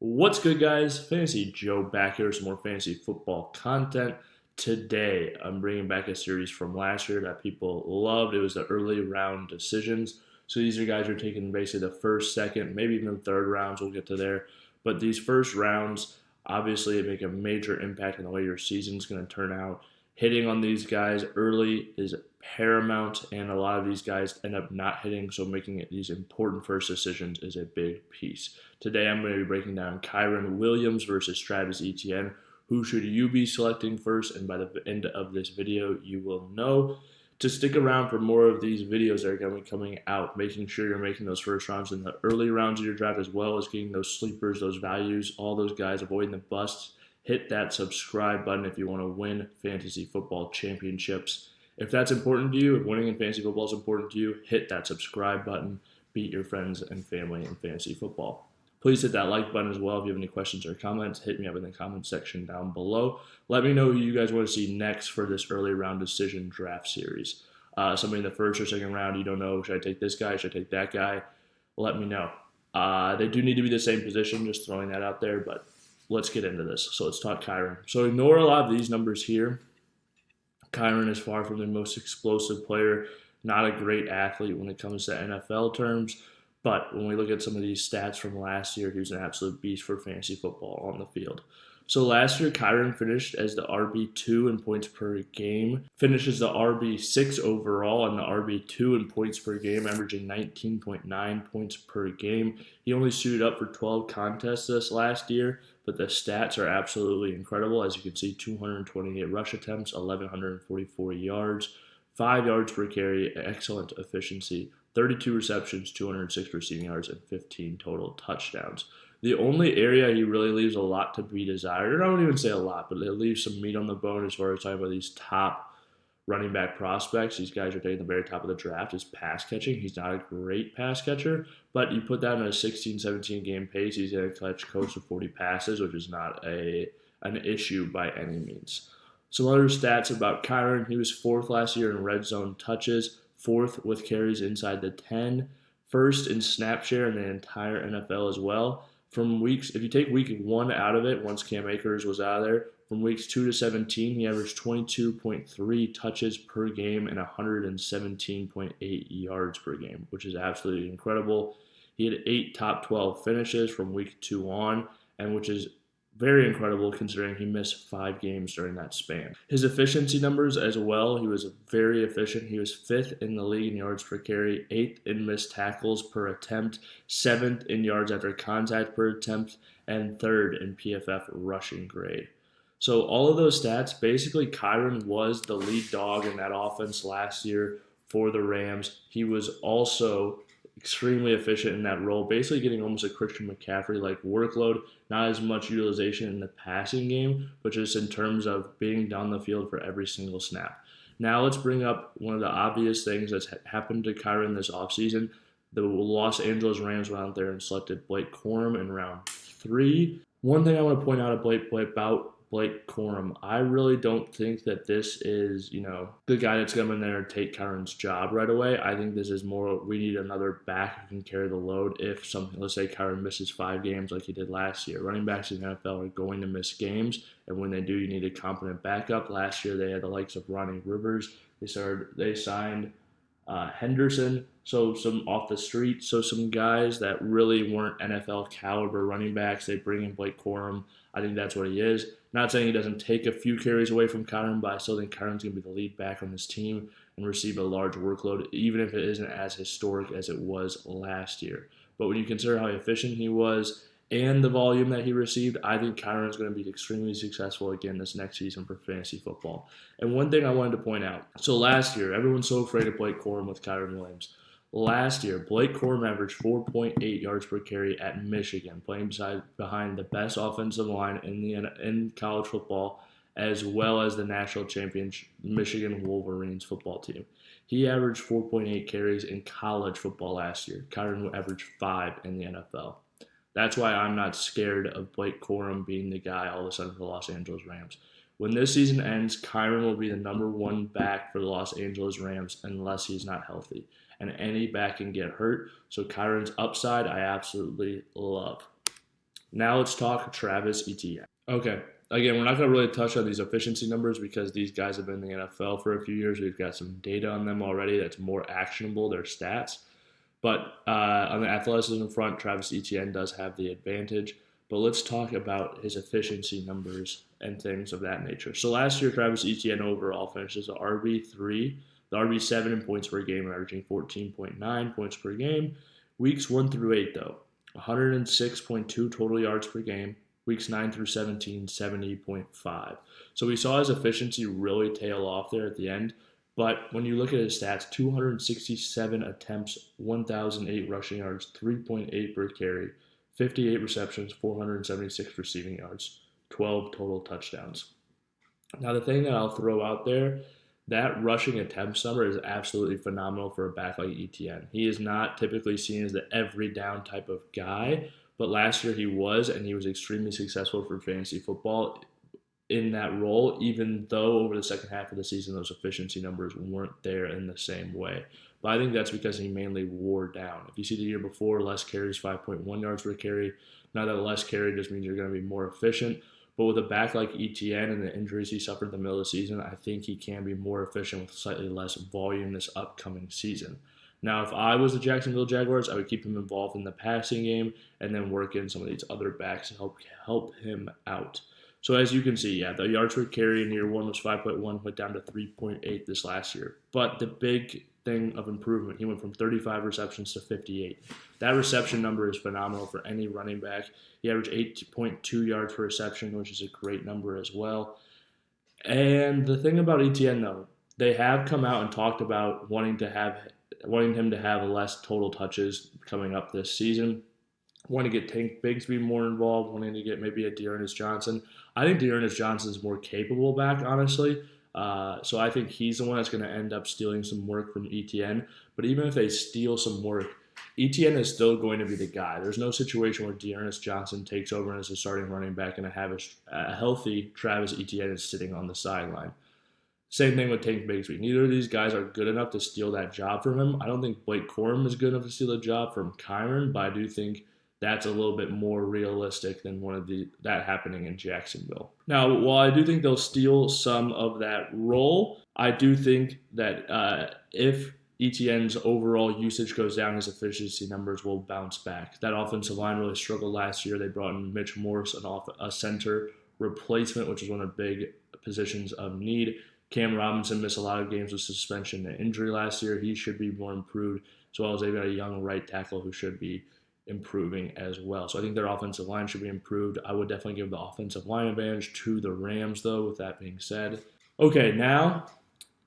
What's good, guys? Fantasy Joe back here with some more fantasy football content. Today, I'm bringing back a series from last year that people loved. It was the early round decisions. So these are guys who are taking basically the first, second, maybe even the third rounds. We'll get to there. But these first rounds, obviously, make a major impact on the way your season's going to turn out. Hitting on these guys early is paramount, and a lot of these guys end up not hitting, so making it these important first decisions is a big piece. Today, I'm going to be breaking down Kyren Williams versus Travis Etienne. Who should you be selecting first? And by the end of this video, you will know. To stick around for more of these videos that are going to be coming out, making sure you're making those first rounds in the early rounds of your draft, as well as getting those sleepers, those values, all those guys, avoiding the busts. Hit that subscribe button if you want to win fantasy football championships. If that's important to you, if winning in fantasy football is important to you, hit that subscribe button. Beat your friends and family in fantasy football. Please hit that like button as well. If you have any questions or comments, hit me up in the comment section down below. Let me know who you guys want to see next for this early round decision draft series. Somebody in the first or second round, you don't know, should I take this guy, should I take that guy? Let me know. They do need to be the same position, just throwing that out there, but let's get into this. So let's talk Kyren. So ignore a lot of these numbers here. Kyren is far from the most explosive player, not a great athlete when it comes to NFL terms. But when we look at some of these stats from last year, he was an absolute beast for fantasy football on the field. So last year, Kyren finished as the RB2 in points per game, finishes the RB6 overall and the RB2 in points per game, averaging 19.9 points per game. He only suited up for 12 contests this last year, but the stats are absolutely incredible. As you can see, 228 rush attempts, 1,144 yards, 5 yards per carry, excellent efficiency, 32 receptions, 206 receiving yards, and 15 total touchdowns. The only area he really leaves a lot to be desired, and I don't even say a lot, but it leaves some meat on the bone as far as talking about these top running back prospects. These guys are taking the very top of the draft, is pass catching. He's not a great pass catcher, but you put that in a 16, 17 game pace, he's going to catch close to 40 passes, which is not an issue by any means. Some other stats about Kyren: he was fourth last year in red zone touches, fourth with carries inside the 10, first in snap share in the entire NFL as well. From weeks, if you take week 1 out of it, once Cam Akers was out of there, from weeks 2 to 17, he averaged 22.3 touches per game and 117.8 yards per game, which is absolutely incredible. He had 8 top 12 finishes from week 2 on, and which is very incredible considering he missed 5 games during that span. His efficiency numbers as well, he was very efficient. He was 5th in the league in yards per carry, 8th in missed tackles per attempt, 7th in yards after contact per attempt, and 3rd in PFF rushing grade. So all of those stats, basically Kyren was the lead dog in that offense last year for the Rams. He was also extremely efficient in that role, basically getting almost a Christian McCaffrey-like workload, not as much utilization in the passing game, but just in terms of being down the field for every single snap. Now let's bring up one of the obvious things that's happened to Kyren this offseason. The Los Angeles Rams went out there and selected Blake Corum in round 3. One thing I want to point out about Blake Corum, I really don't think that this is, the guy that's going to come in there and take Kyren's job right away. I think this is more, we need another back who can carry the load if something, let's say Kyren misses 5 games like he did last year. Running backs in the NFL are going to miss games, and when they do, you need a competent backup. Last year, they had the likes of Ronnie Rivers. They signed Henderson, so some off the street, so some guys that really weren't NFL caliber running backs. They bring in Blake Corum. I think that's what he is. Not saying he doesn't take a few carries away from Kyren, but I still think Kyren's going to be the lead back on this team and receive a large workload, even if it isn't as historic as it was last year. But when you consider how efficient he was and the volume that he received, I think Kyren is going to be extremely successful again this next season for fantasy football. And one thing I wanted to point out, so last year, everyone's so afraid of Blake Corum with Kyren Williams. Last year, Blake Corum averaged 4.8 yards per carry at Michigan, playing behind the best offensive line in college football, as well as the national champion Michigan Wolverines football team. He averaged 4.8 carries in college football last year. Kyren averaged 5 in the NFL. That's why I'm not scared of Blake Corum being the guy all of a sudden for the Los Angeles Rams. When this season ends, Kyren will be the number 1 back for the Los Angeles Rams unless he's not healthy. And any back can get hurt. So Kyren's upside, I absolutely love. Now let's talk Travis Etienne. Okay. Again, we're not going to really touch on these efficiency numbers because these guys have been in the NFL for a few years. We've got some data on them already that's more actionable, their stats. But on the athleticism front, Travis Etienne does have the advantage. But let's talk about his efficiency numbers and things of that nature. So last year, Travis Etienne overall finishes the RB3, the RB7 in points per game, averaging 14.9 points per game. Weeks 1 through 8, though, 106.2 total yards per game. Weeks 9 through 17, 70.5. So we saw his efficiency really tail off there at the end. But when you look at his stats, 267 attempts, 1,008 rushing yards, 3.8 per carry, 58 receptions, 476 receiving yards, 12 total touchdowns. Now, the thing that I'll throw out there, that rushing attempts number is absolutely phenomenal for a back like Etienne. He is not typically seen as the every down type of guy, but last year he was, and he was extremely successful for fantasy football in that role, even though over the second half of the season those efficiency numbers weren't there in the same way. But I think that's because he mainly wore down. If you see the year before, less carries, 5.1 yards per carry. Now that less carry just means you're going to be more efficient. But with a back like Etienne and the injuries he suffered in the middle of the season, I think he can be more efficient with slightly less volume this upcoming season. Now, if I was the Jacksonville Jaguars, I would keep him involved in the passing game and then work in some of these other backs to help him out. So as you can see, yeah, the yards per carry in year one was 5.1, went down to 3.8 this last year. But the big thing of improvement, he went from 35 receptions to 58. That reception number is phenomenal for any running back. He averaged 8.2 yards per reception, which is a great number as well. And the thing about Etienne, though, they have come out and talked about wanting him to have less total touches coming up this season. Want to get Tank Bigsby more involved, wanting to get maybe a Dearness Johnson. I think Dearness Johnson is more capable back, honestly. So I think he's the one that's going to end up stealing some work from Etienne. But even if they steal some work, Etienne is still going to be the guy. There's no situation where Dearness Johnson takes over as a starting running back and a healthy Travis Etienne is sitting on the sideline. Same thing with Tank Bigsby. Neither of these guys are good enough to steal that job from him. I don't think Blake Corum is good enough to steal the job from Kyren, but I do think that's a little bit more realistic than that happening in Jacksonville. Now, while I do think they'll steal some of that role, I do think that if Etienne's overall usage goes down, his efficiency numbers will bounce back. That offensive line really struggled last year. They brought in Mitch Morse, a center replacement, which is one of the big positions of need. Cam Robinson missed a lot of games with suspension and injury last year. He should be more improved, as well as they've got a young right tackle who should be improving as well. So I think their offensive line should be improved. I would definitely give the offensive line advantage to the Rams, though, with that being said. Okay, now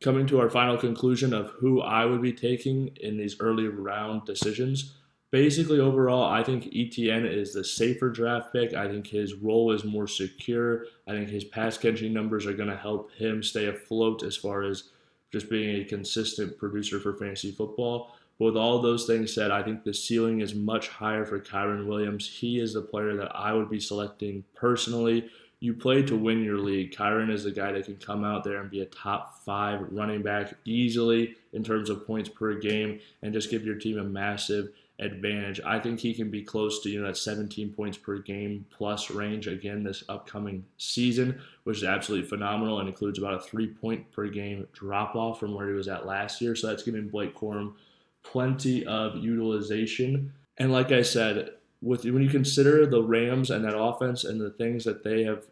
coming to our final conclusion of who I would be taking in these early round decisions. Basically, overall, I think Etienne is the safer draft pick. I think his role is more secure. I think his pass catching numbers are going to help him stay afloat as far as just being a consistent producer for fantasy football. But with all those things said, I think the ceiling is much higher for Kyren Williams. He is the player that I would be selecting personally. You play to win your league. Kyren is the guy that can come out there and be a top 5 running back easily in terms of points per game and just give your team a massive advantage. I think he can be close to that 17 points per game plus range again this upcoming season, which is absolutely phenomenal and includes about a 3-point per game drop off from where he was at last year. So that's giving Blake Corum plenty of utilization. And like I said, when you consider the Rams and that offense and the things that they have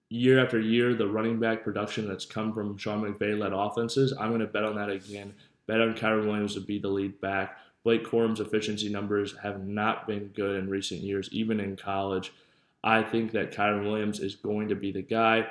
year after year, the running back production that's come from Sean McVay-led offenses, I'm going to bet on that again. Bet on Kyren Williams to be the lead back. Blake Corum's efficiency numbers have not been good in recent years, even in college. I think that Kyren Williams is going to be the guy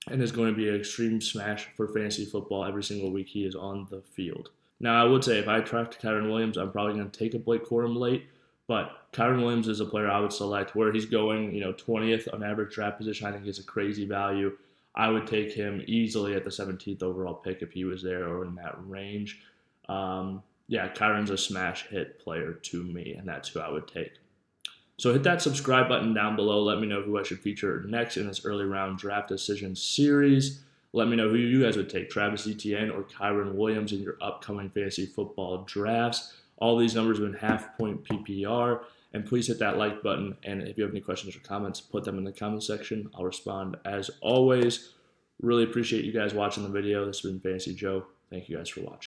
and is going to be an extreme smash for fantasy football every single week he is on the field. Now, I would say if I tracked Kyren Williams, I'm probably going to take a Blake Corum late, but Kyren Williams is a player I would select where he's going, 20th on average draft position. I think is a crazy value. I would take him easily at the 17th overall pick if he was there or in that range. Kyren's a smash hit player to me, and that's who I would take. So hit that subscribe button down below. Let me know who I should feature next in this early round draft decision series. Let me know who you guys would take, Travis Etienne or Kyren Williams in your upcoming fantasy football drafts. All these numbers have been half-point PPR. And please hit that like button. And if you have any questions or comments, put them in the comment section. I'll respond as always. Really appreciate you guys watching the video. This has been Fantasy Joe. Thank you guys for watching.